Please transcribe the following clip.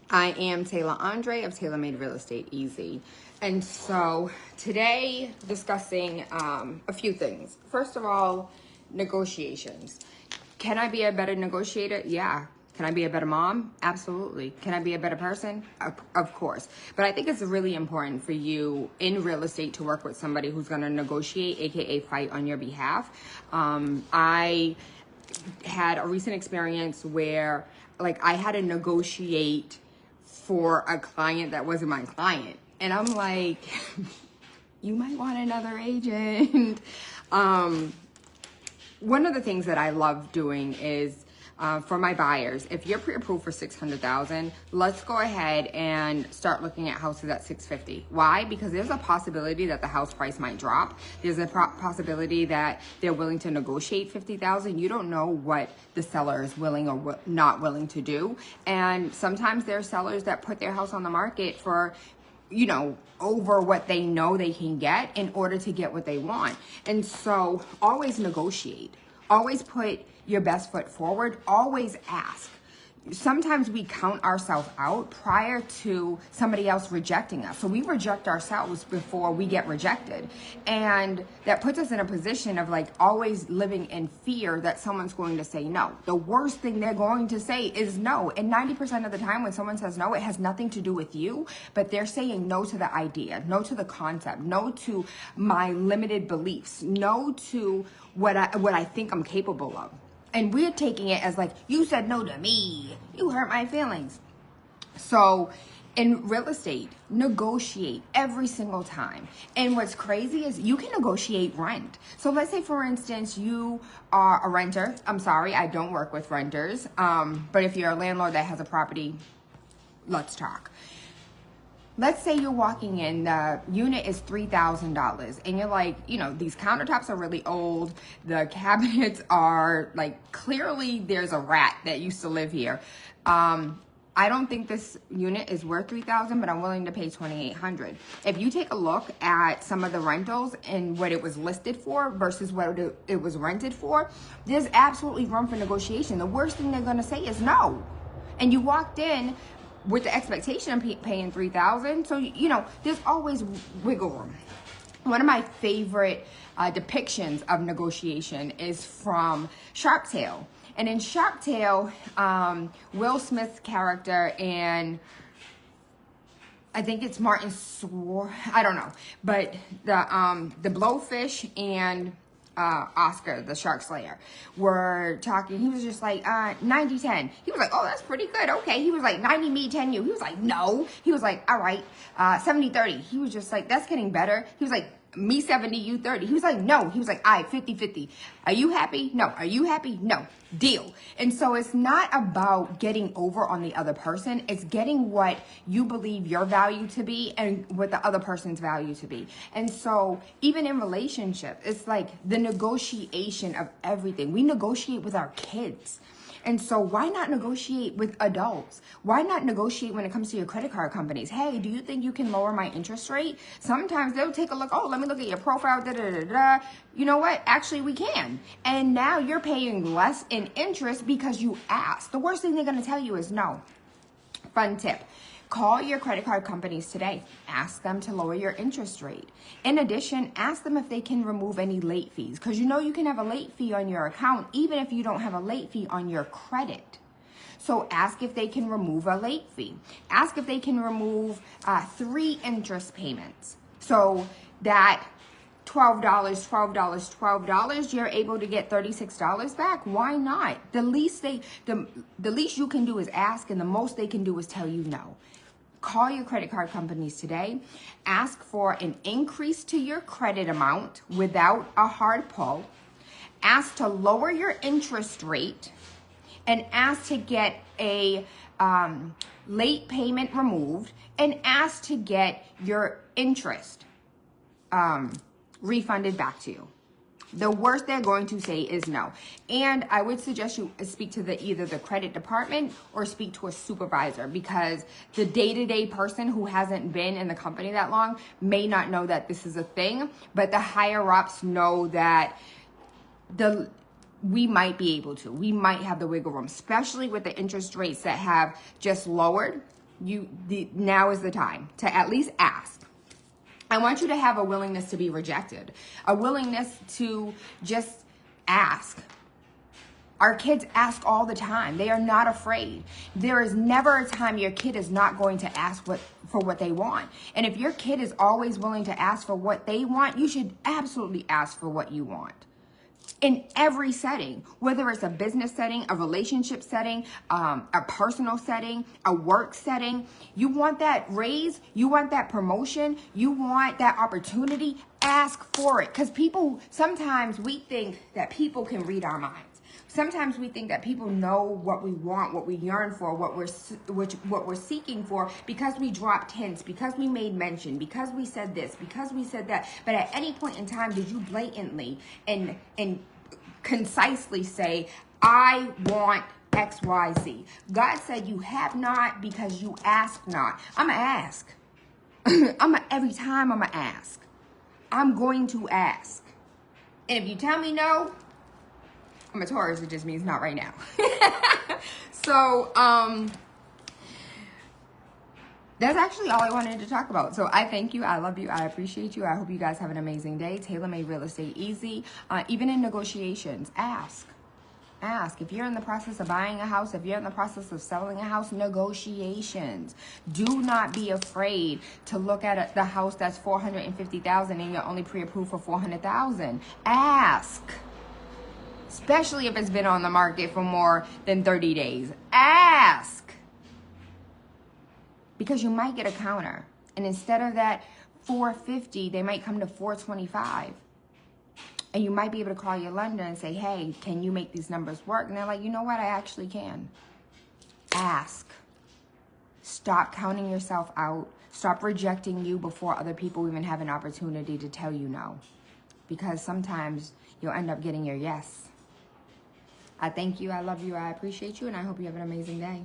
I am Tayla Andre of Taylor Made Real Estate Easy. And so today discussing a few things. First of all, negotiations. Can I be a better negotiator? Yeah. Can I be a better mom? Absolutely. Can I be a better person? Of course. But I think it's really important for you in real estate to work with somebody who's going to negotiate, aka fight on your behalf. I had a recent experience where I had to negotiate for a client that wasn't my client. And I'm like, you might want another agent. One of the things that I love doing is for my buyers, if you're pre-approved for $600,000, let's go ahead and start looking at houses at $650,000. Why? Because there's a possibility that the house price might drop. There's a possibility that they're willing to negotiate $50,000. You don't know what the seller is willing or not willing to do. And sometimes there are sellers that put their house on the market for over what they know they can get in order to get what they want. And so always negotiate. Always put your best foot forward. Always ask. Sometimes we count ourselves out prior to somebody else rejecting us. So we reject ourselves before we get rejected. And that puts us in a position of always living in fear that someone's going to say no. The worst thing they're going to say is no. And 90% of the time when someone says no, it has nothing to do with you, but they're saying no to the idea, no to the concept, no to my limited beliefs, no to what I think I'm capable of. And we're taking it as you said no to me. You hurt my feelings. So in real estate, negotiate every single time. And what's crazy is you can negotiate rent. So let's say, for instance, you are a renter. I'm sorry, I don't work with renters. But if you're a landlord that has a property, let's talk. Let's say you're walking in, the unit is $3,000 and you're like, these countertops are really old. The cabinets are clearly there's a rat that used to live here. I don't think this unit is worth $3,000, but I'm willing to pay $2,800. If you take a look at some of the rentals and what it was listed for versus what it was rented for, there's absolutely room for negotiation. The worst thing they're going to say is no. And you walked in with the expectation of paying $3,000. So, there's always wiggle room. One of my favorite depictions of negotiation is from Shark Tale. And in Shark Tale, Will Smith's character and I think it's Martin Swore, I don't know, but the Blowfish and Oscar, the shark slayer, were talking. He was just like 90-10. He was like, oh, that's pretty good. Okay. He was like 90 me, 10 you. He was like, no. He was like, all right, 70-30. He was just like, that's getting better. He was like, me 70, you 30. He was like, no. He was like, all right, 50-50. Are you happy? No. Are you happy? No. Deal. And so it's not about getting over on the other person. It's getting what you believe your value to be and what the other person's value to be. And so even in relationship, it's the negotiation of everything. We negotiate with our kids. And so why not negotiate with adults? Why not negotiate when it comes to your credit card companies? Hey, do you think you can lower my interest rate? Sometimes they'll take a look. Oh, let me look at your profile. Da, da, da, da. You know what? Actually, we can. And now you're paying less in interest because you asked. The worst thing they're going to tell you is no. Fun tip. Call your credit card companies today. Ask them to lower your interest rate. In addition, ask them if they can remove any late fees, because you can have a late fee on your account even if you don't have a late fee on your credit. So ask if they can remove a late fee. Ask if they can remove 3 interest payments. So that $12, $12, $12, you're able to get $36 back. Why not? The least you can do is ask, and the most they can do is tell you no. Call your credit card companies today. Ask for an increase to your credit amount without a hard pull. Ask to lower your interest rate, and ask to get a late payment removed, and ask to get your interest refunded back to you. The worst they're going to say is no. And I would suggest you speak to either the credit department or speak to a supervisor, because the day-to-day person who hasn't been in the company that long may not know that this is a thing, but the higher-ups know that we might be able to. We might have the wiggle room, especially with the interest rates that have just lowered. now is the time to at least ask. I want you to have a willingness to be rejected, a willingness to just ask. Our kids ask all the time. They are not afraid. There is never a time your kid is not going to ask for what they want. And if your kid is always willing to ask for what they want, you should absolutely ask for what you want. In every setting, whether it's a business setting, a relationship setting, a personal setting, a work setting, you want that raise, you want that promotion, you want that opportunity, ask for it. Because sometimes we think that people can read our minds. Sometimes we think that people know what we want, what we yearn for, what we're seeking for, because we dropped hints, because we made mention, because we said this, because we said that. But at any point in time, did you blatantly and concisely say, I want X, Y, Z? God said you have not because you ask not. I'm going to ask. Every time I'm going to ask. I'm going to ask. And if you tell me no, I'm a Taurus, it just means not right now. So, that's actually all I wanted to talk about. So I thank you. I love you. I appreciate you. I hope you guys have an amazing day. Tayla made real estate easy. Even in negotiations, ask. Ask. If you're in the process of buying a house, if you're in the process of selling a house, negotiations. Do not be afraid to look at the house that's $450,000 and you're only pre-approved for $400,000. Ask. Especially if it's been on the market for more than 30 days. Ask. Because you might get a counter. And instead of that $450, they might come to $425. And you might be able to call your lender and say, hey, can you make these numbers work? And they're like, you know what? I actually can. Ask. Stop counting yourself out. Stop rejecting you before other people even have an opportunity to tell you no. Because sometimes you'll end up getting your yes. I thank you. I love you. I appreciate you. And I hope you have an amazing day.